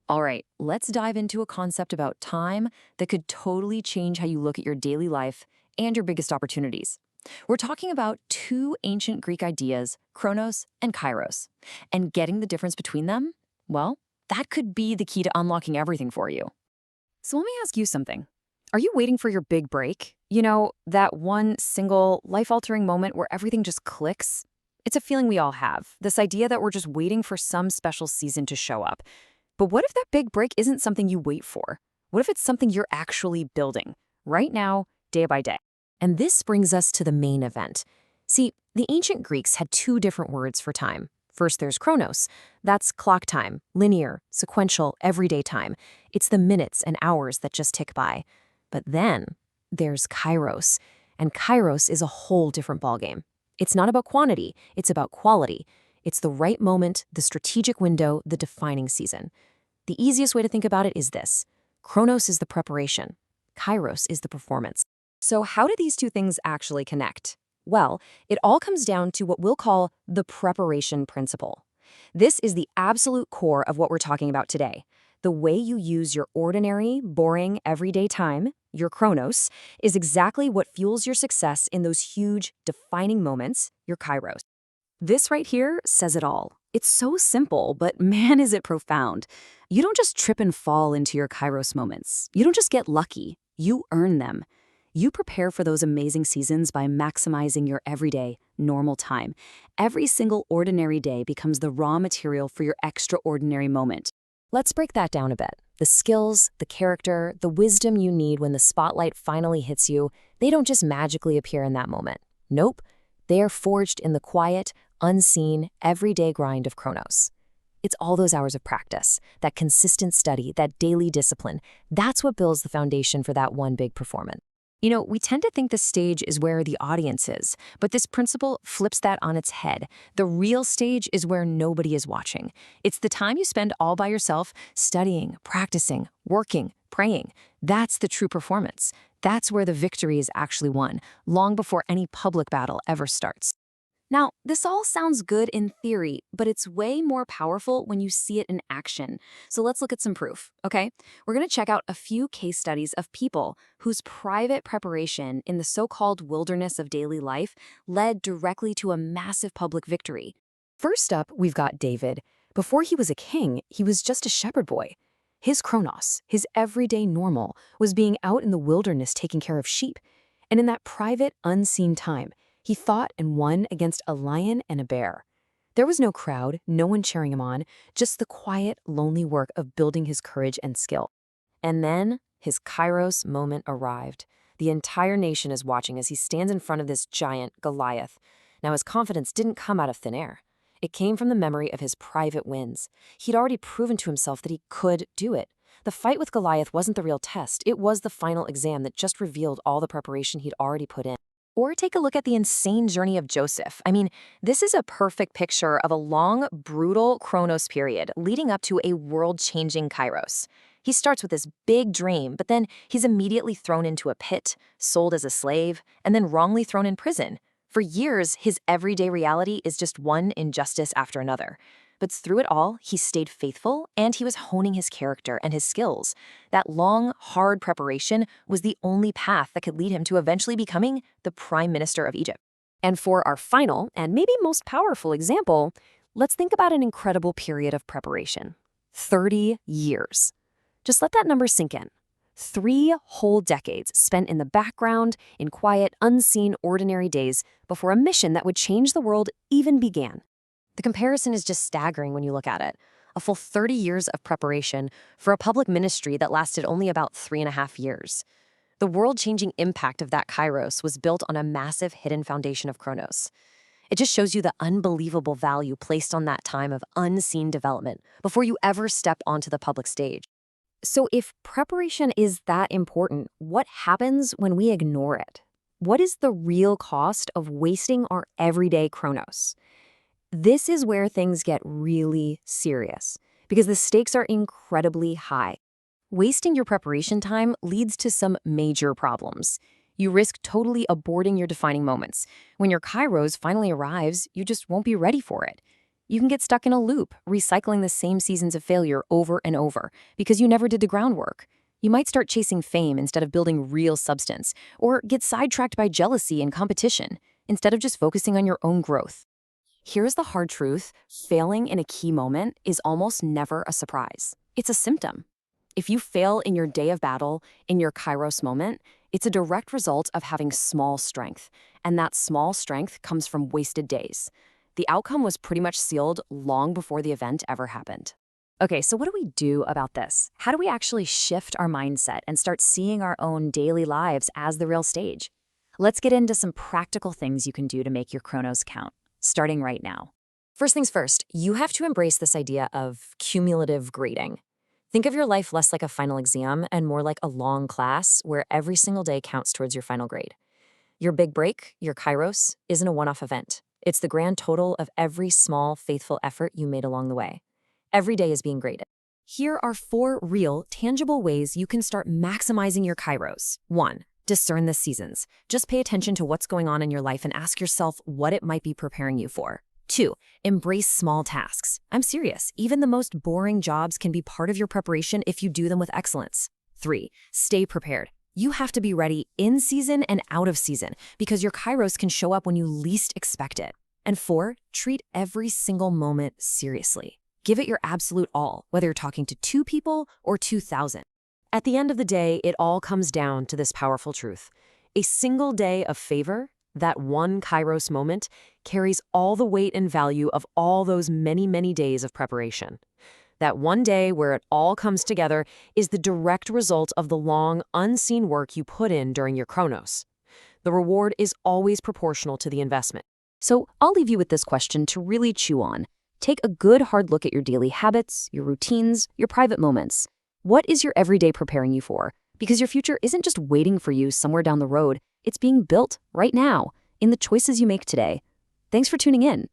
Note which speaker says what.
Speaker 1: All right, let's dive into a concept about time that could totally change how you look at your daily life and your biggest opportunities. We're talking about two ancient Greek ideas, Chronos and Kairos. And getting the difference between them, well, that could be the key to unlocking everything for you. So let me ask you something. Are you waiting for your big break? You know, that one single life-altering moment where everything just clicks? It's a feeling we all have, this idea that we're just waiting for some special season to show up. But what if that big break isn't something you wait for? What if it's something you're actually building, right now, day by day? And this brings us to the main event. See, the ancient Greeks had two different words for time. First, there's chronos. That's clock time, linear, sequential, everyday time. It's the minutes and hours that just tick by. But then there's kairos. And kairos is a whole different ballgame. It's not about quantity, it's about quality. It's the right moment, the strategic window, the defining season. The easiest way to think about it is this. Chronos is the preparation. Kairos is the performance. So how do these two things actually connect? Well, it all comes down to what we'll call the preparation principle. This is the absolute core of what we're talking about today. The way you use your ordinary, boring, everyday time, your chronos, is exactly what fuels your success in those huge, defining moments, your kairos. This right here says it all. It's so simple, but man, is it profound. You don't just trip and fall into your kairos moments. You don't just get lucky. You earn them. You prepare for those amazing seasons by maximizing your everyday, normal time. Every single ordinary day becomes the raw material for your extraordinary moment. Let's break that down a bit. The skills, the character, the wisdom you need when the spotlight finally hits you, they don't just magically appear in that moment. Nope. They are forged in the quiet, unseen, everyday grind of Chronos. It's all those hours of practice, that consistent study, that daily discipline. That's what builds the foundation for that one big performance. You know, we tend to think the stage is where the audience is, but this principle flips that on its head. The real stage is where nobody is watching. It's the time you spend all by yourself, studying, practicing, working, praying. That's the true performance. That's where the victory is actually won, long before any public battle ever starts. Now, this all sounds good in theory, but it's way more powerful when you see it in action. So let's look at some proof, okay? We're going to check out a few case studies of people whose private preparation in the so-called wilderness of daily life led directly to a massive public victory. First up, we've got David. Before he was a king, he was just a shepherd boy. His chronos, his everyday normal, was being out in the wilderness taking care of sheep. And in that private, unseen time, he fought and won against a lion and a bear. There was no crowd, no one cheering him on, just the quiet, lonely work of building his courage and skill. And then his Kairos moment arrived. The entire nation is watching as he stands in front of this giant Goliath. Now, his confidence didn't come out of thin air. It came from the memory of his private wins. He'd already proven to himself that he could do it. The fight with Goliath wasn't the real test. It was the final exam that just revealed all the preparation he'd already put in. Or take a look at the insane journey of Joseph. I mean, this is a perfect picture of a long, brutal Chronos period leading up to a world-changing Kairos. He starts with this big dream, but then he's immediately thrown into a pit, sold as a slave, and then wrongly thrown in prison. For years, his everyday reality is just one injustice after another. But through it all, he stayed faithful, and he was honing his character and his skills. That long, hard preparation was the only path that could lead him to eventually becoming the Prime Minister of Egypt. And for our final, and maybe most powerful example, let's think about an incredible period of preparation. 30 years. Just let that number sink in. 3 whole decades spent in the background, in quiet, unseen, ordinary days, before a mission that would change the world even began. The comparison is just staggering when you look at it. A full 30 years of preparation for a public ministry that lasted only about 3.5 years. The world-changing impact of that Kairos was built on a massive hidden foundation of Chronos. It just shows you the unbelievable value placed on that time of unseen development before you ever step onto the public stage. So if preparation is that important, what happens when we ignore it? What is the real cost of wasting our everyday Chronos? This is where things get really serious, because the stakes are incredibly high. Wasting your preparation time leads to some major problems. You risk totally aborting your defining moments. When your Kairos finally arrives, you just won't be ready for it. You can get stuck in a loop, recycling the same seasons of failure over and over because you never did the groundwork. You might start chasing fame instead of building real substance, or get sidetracked by jealousy and competition instead of just focusing on your own growth. Here's the hard truth: failing in a key moment is almost never a surprise. It's a symptom. If you fail in your day of battle, in your Kairos moment, it's a direct result of having small strength. And that small strength comes from wasted days. The outcome was pretty much sealed long before the event ever happened. Okay, so what do we do about this? How do we actually shift our mindset and start seeing our own daily lives as the real stage? Let's get into some practical things you can do to make your Chronos count, starting right now. First things first, you have to embrace this idea of cumulative grading. Think of your life less like a final exam and more like a long class where every single day counts towards your final grade. Your big break, your Kairos, isn't a one-off event. It's the grand total of every small, faithful effort you made along the way. Every day is being graded. Here are 4 real, tangible ways you can start maximizing your Kairos. 1. Discern the seasons. Just pay attention to what's going on in your life and ask yourself what it might be preparing you for. 2. Embrace small tasks. I'm serious. Even the most boring jobs can be part of your preparation if you do them with excellence. 3. Stay prepared. You have to be ready in season and out of season because your Kairos can show up when you least expect it. And 4. Treat every single moment seriously. Give it your absolute all, whether you're talking to 2 people or 2,000. At the end of the day, it all comes down to this powerful truth. A single day of favor, that one Kairos moment, carries all the weight and value of all those many, many days of preparation. That one day where it all comes together is the direct result of the long, unseen work you put in during your Chronos. The reward is always proportional to the investment. So I'll leave you with this question to really chew on. Take a good hard look at your daily habits, your routines, your private moments. What is your everyday preparing you for? Because your future isn't just waiting for you somewhere down the road. It's being built right now in the choices you make today. Thanks for tuning in.